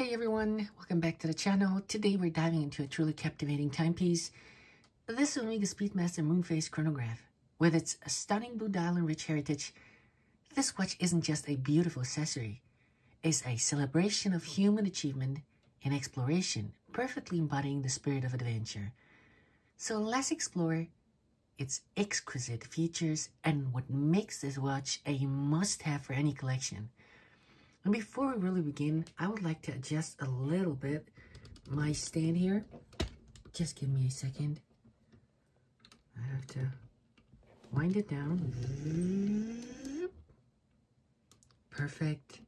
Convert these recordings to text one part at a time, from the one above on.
Hey everyone, welcome back to the channel. Today we're diving into a truly captivating timepiece. This will be the Speedmaster Moonphase Chronograph. With its stunning blue dial and rich heritage, this watch isn't just a beautiful accessory. It's a celebration of human achievement and exploration, perfectly embodying the spirit of adventure. So let's explore its exquisite features and what makes this watch a must-have for any collection. And before we really begin, I would like to adjust a little bit my stand here. Just give me a second. I have to wind it down. Perfect.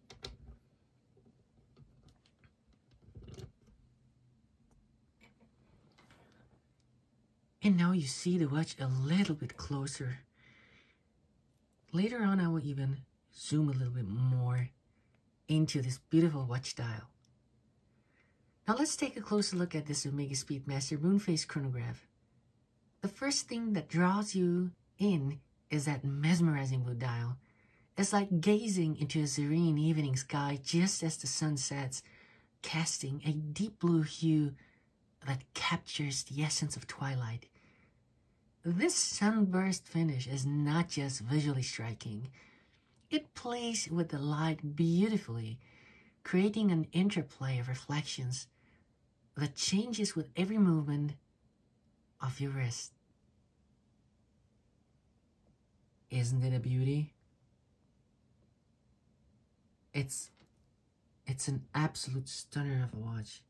And now you see the watch a little bit closer. Later on, I will even zoom a little bit more into this beautiful watch dial. Now let's take a closer look at this Omega Speedmaster Moonphase Chronograph. The first thing that draws you in is that mesmerizing blue dial. It's like gazing into a serene evening sky just as the sun sets, casting a deep blue hue that captures the essence of twilight. This sunburst finish is not just visually striking. It plays with the light beautifully, creating an interplay of reflections that changes with every movement of your wrist. Isn't it a beauty? It's an absolute stunner of a watch.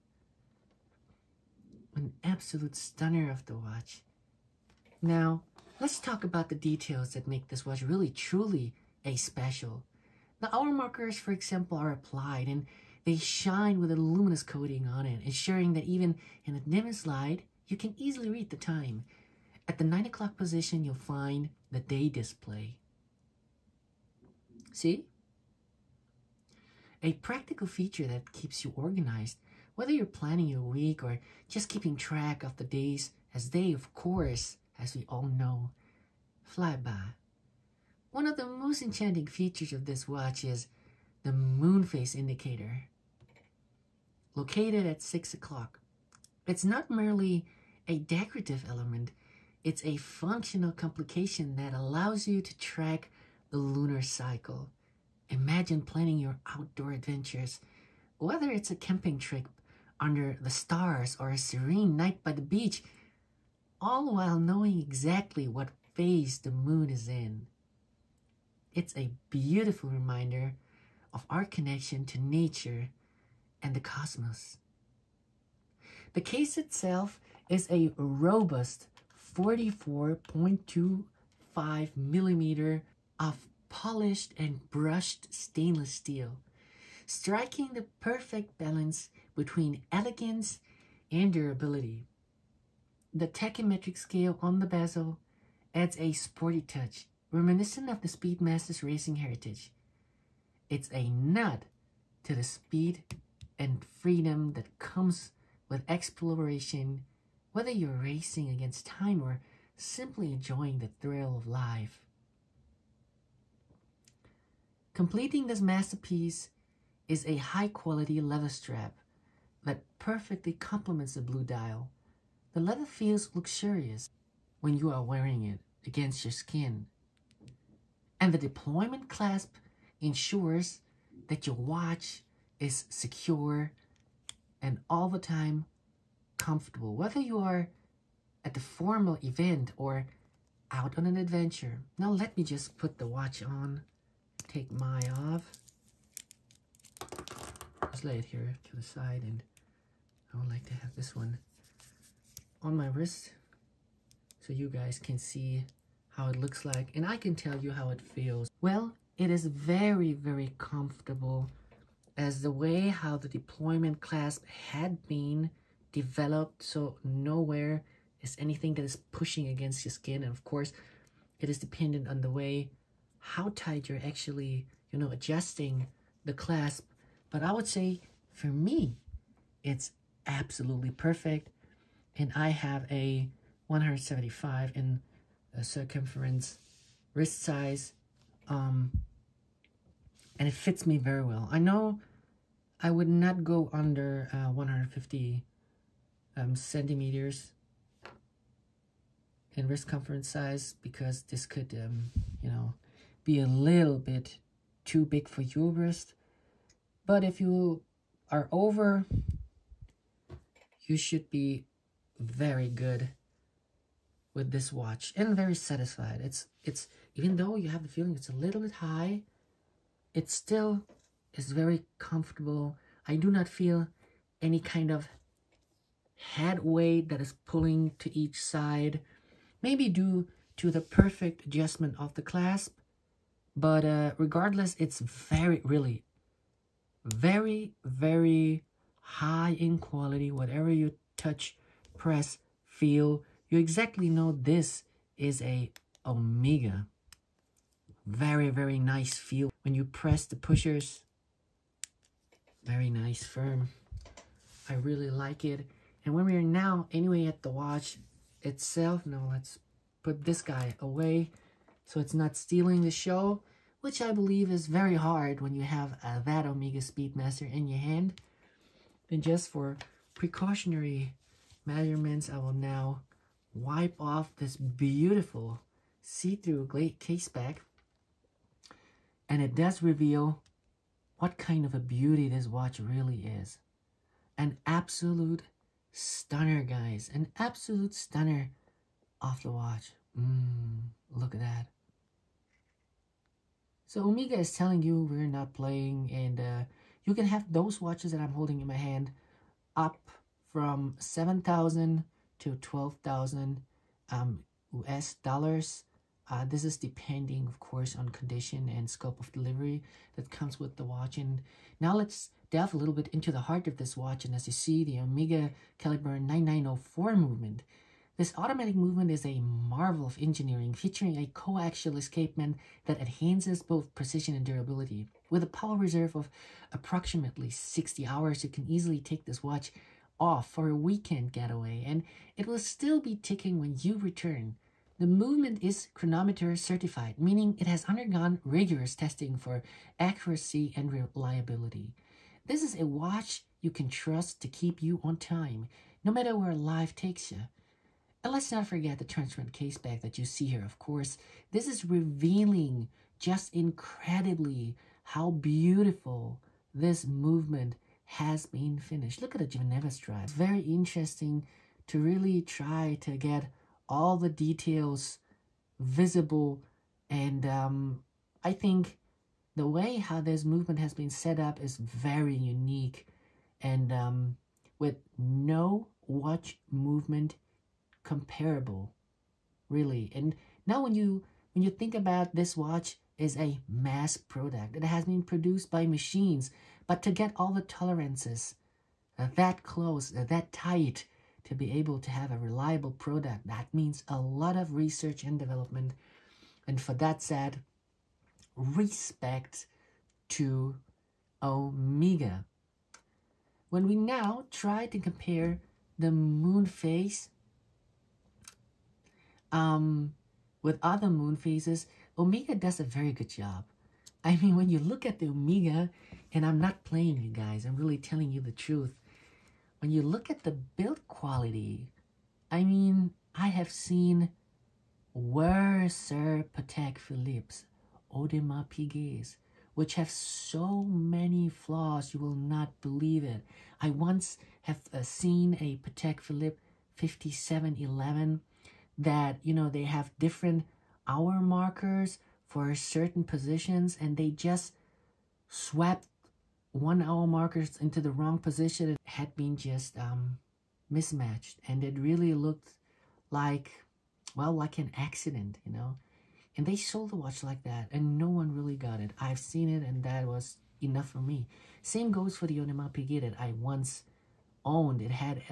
An absolute stunner of the watch. Now, let's talk about the details that make this watch really truly a special. The hour markers, for example, are applied and they shine with a luminous coating on it, ensuring that even in the dimmest light, you can easily read the time. At the 9 o'clock position, you'll find the day display. See? A practical feature that keeps you organized, whether you're planning your week or just keeping track of the days, as they, of course, as we all know, fly by. One of the most enchanting features of this watch is the Moonphase indicator, located at 6 o'clock. It's not merely a decorative element, it's a functional complication that allows you to track the lunar cycle. Imagine planning your outdoor adventures, whether it's a camping trip under the stars or a serene night by the beach, all while knowing exactly what phase the moon is in. It's a beautiful reminder of our connection to nature and the cosmos. The case itself is a robust 44.25 millimeter of polished and brushed stainless steel, striking the perfect balance between elegance and durability. The tachymetric scale on the bezel adds a sporty touch, reminiscent of the Speedmaster's racing heritage. It's a nod to the speed and freedom that comes with exploration, whether you're racing against time or simply enjoying the thrill of life. Completing this masterpiece is a high-quality leather strap that perfectly complements the blue dial. The leather feels luxurious when you are wearing it against your skin. And the deployment clasp ensures that your watch is secure and all the time comfortable, whether you are at the formal event or out on an adventure. Now let me just put the watch on, take mine off. Just lay it here to the side, and I would like to have this one on my wrist so you guys can see how it looks like, and I can tell you how it feels. Well, it is very, very comfortable, as the way how the deployment clasp had been developed, so nowhere is anything that is pushing against your skin. And of course, it is dependent on the way how tight you're actually, adjusting the clasp. But I would say, for me, it's absolutely perfect. And I have a 175 in circumference wrist size, and it fits me very well. I know I would not go under 150 centimeters in wrist circumference size, because this could, you know, be a little bit too big for your wrist. But if you are over, you should be very good with this watch and very satisfied. It's even though you have the feeling it's a little bit high, it still is very comfortable. I do not feel any kind of head weight that is pulling to each side, maybe due to the perfect adjustment of the clasp. But regardless, it's really very, very high in quality. Whatever you touch, press, feel, you exactly know this is a Omega. Very, very nice feel when you press the pushers. Very nice, firm. I really like it. And when we are now anyway at the watch itself, now let's put this guy away so it's not stealing the show, which I believe is very hard when you have that Omega Speedmaster in your hand. And just for precautionary measurements, I will now wipe off this beautiful see-through case back. And it does reveal what kind of a beauty this watch really is. An absolute stunner, guys. An absolute stunner off the watch. Look at that. So Omega is telling you we're not playing, and you can have those watches that I'm holding in my hand up from 7,000 to 12,000 US dollars. This is depending, of course, on condition and scope of delivery that comes with the watch. And now let's delve a little bit into the heart of this watch. And as you see, the Omega Caliber 9904 movement. This automatic movement is a marvel of engineering, featuring a coaxial escapement that enhances both precision and durability. With a power reserve of approximately 60 hours, you can easily take this watch off for a weekend getaway, and it will still be ticking when you return. The movement is chronometer certified, meaning it has undergone rigorous testing for accuracy and reliability. This is a watch you can trust to keep you on time, no matter where life takes you. And let's not forget the transparent case back that you see here, of course. This is revealing just incredibly how beautiful this movement has been finished. Look at the Geneva stripe. It's very interesting to really try to get all the details visible, and I think the way how this movement has been set up is very unique, and with no watch movement comparable, really. And now when you think about this watch is a mass product, it has been produced by machines, but to get all the tolerances that close, that tight, to be able to have a reliable product, that means a lot of research and development. And for that said, respect to Omega. When we now try to compare the Moonphase with other Moonphases, Omega does a very good job. I mean, when you look at the Omega, and I'm not playing you guys, I'm really telling you the truth. When you look at the build quality, I mean, I have seen worser Patek Philippe's, Audemars Piguet's, which have so many flaws, you will not believe it. I once have seen a Patek Philippe 5711 that, you know, they have different hour markers for certain positions, and they just swept 1 hour markers into the wrong position. It had been just mismatched, and it really looked like, well, like an accident, you know. And they sold a watch like that, and no one really got it. I've seen it, and that was enough for me. Same goes for the Audemars Piguet that I once owned. It had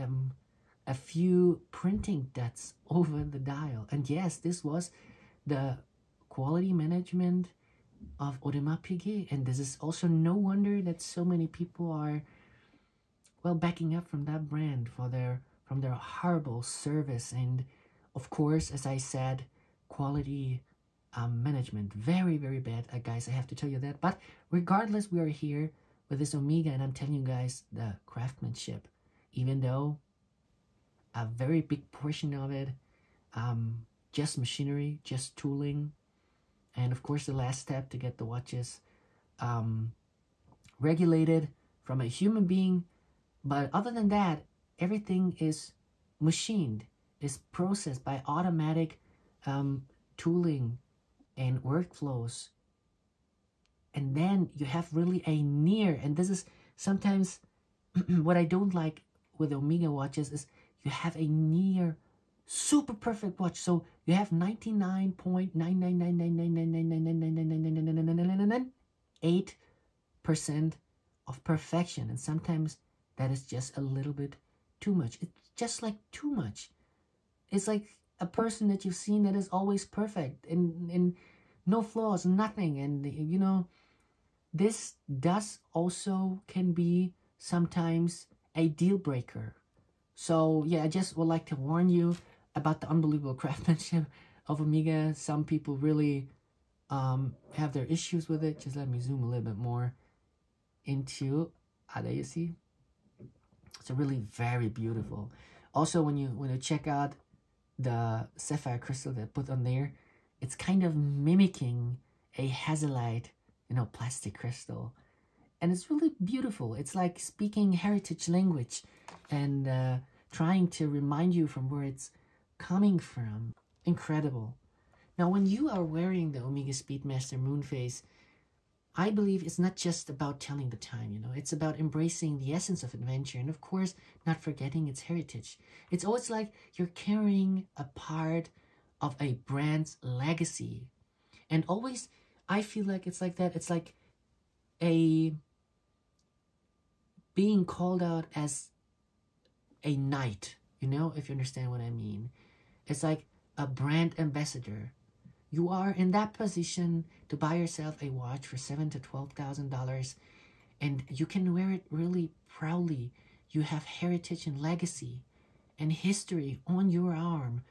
a few printing dots over the dial, and yes, this was the quality management of Audemars Piguet, and this is also no wonder that so many people are, well, backing up from that brand from their horrible service, and of course, as I said, quality management. Very, very bad, guys, I have to tell you that. But regardless, we are here with this Omega, and I'm telling you guys, the craftsmanship, even though a very big portion of it, just machinery, just tooling, and of course the last step to get the watches regulated from a human being. But other than that, everything is machined, is processed by automatic tooling and workflows. And then you have really a near, and this is sometimes what I don't like with Omega watches, is you have a near super perfect watch. So you have 99.999999999999998% of perfection, and sometimes that is just a little bit too much. It's just like too much. It's like a person that you've seen that is always perfect and no flaws, nothing. And you know, this does also can be sometimes a deal breaker. So yeah, I just would like to warn you about the unbelievable craftsmanship of Omega. Some people really have their issues with it. Just let me zoom a little bit more into, there you see. It's really very beautiful. Also, when you check out the sapphire crystal that I put on there, it's kind of mimicking a hazellite, you know, plastic crystal. And it's really beautiful. It's like speaking heritage language and trying to remind you from where it's coming from. Incredible. Now, when you are wearing the Omega Speedmaster Moonphase, I believe it's not just about telling the time, you know. It's about embracing the essence of adventure and, of course, not forgetting its heritage. It's always like you're carrying a part of a brand's legacy. And always, I feel like it's like that. It's like a being called out as a knight, you know, if you understand what I mean. It's like a brand ambassador. You are in that position to buy yourself a watch for $7,000 to $12,000, and you can wear it really proudly. You have heritage and legacy and history on your arm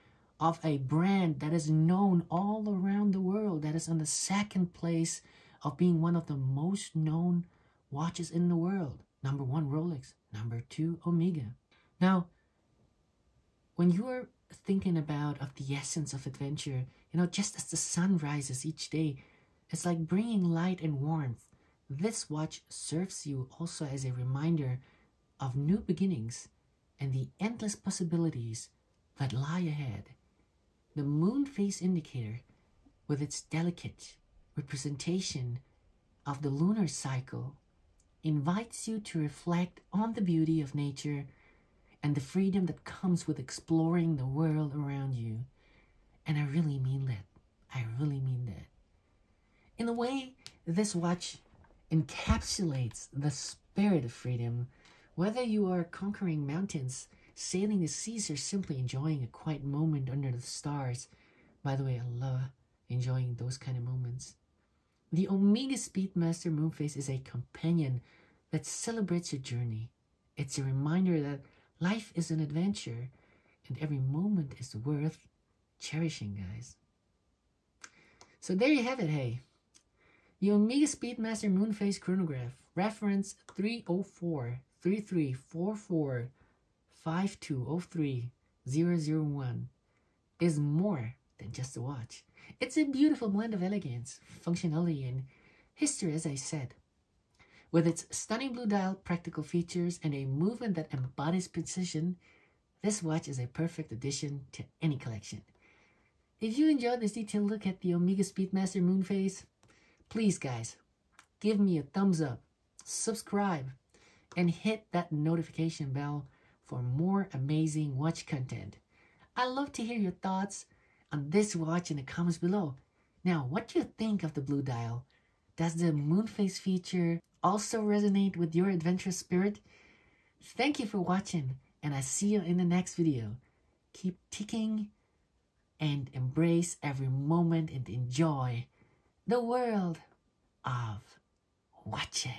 of a brand that is known all around the world, that is on the second place of being one of the most known watches in the world. Number 1, Rolex. Number 2, Omega. Now, when you are thinking about of the essence of adventure, you know, just as the sun rises each day, it's like bringing light and warmth. This watch serves you also as a reminder of new beginnings and the endless possibilities that lie ahead. The Moonphase indicator, with its delicate representation of the lunar cycle, invites you to reflect on the beauty of nature and the freedom that comes with exploring the world around you. And I really mean that. I really mean that. In a way, this watch encapsulates the spirit of freedom, whether you are conquering mountains, sailing the seas, or simply enjoying a quiet moment under the stars. By the way, I love enjoying those kind of moments. The Omega Speedmaster Moonphase is a companion that celebrates your journey. It's a reminder that life is an adventure and every moment is worth cherishing, guys. So there you have it, hey. The Omega Speedmaster Moonphase Chronograph, reference 304-3344-5203-001, is more than just a watch. It's a beautiful blend of elegance, functionality, and history, as I said. With its stunning blue dial, practical features, and a movement that embodies precision, this watch is a perfect addition to any collection. If you enjoyed this detailed look at the Omega Speedmaster Moonphase, please guys, give me a thumbs up, subscribe, and hit that notification bell for more amazing watch content. I'd love to hear your thoughts on this watch in the comments below. Now, what do you think of the blue dial? Does the Moonphase feature also resonate with your adventurous spirit? Thank you for watching, and I see you in the next video. Keep ticking and embrace every moment and enjoy the world of watches.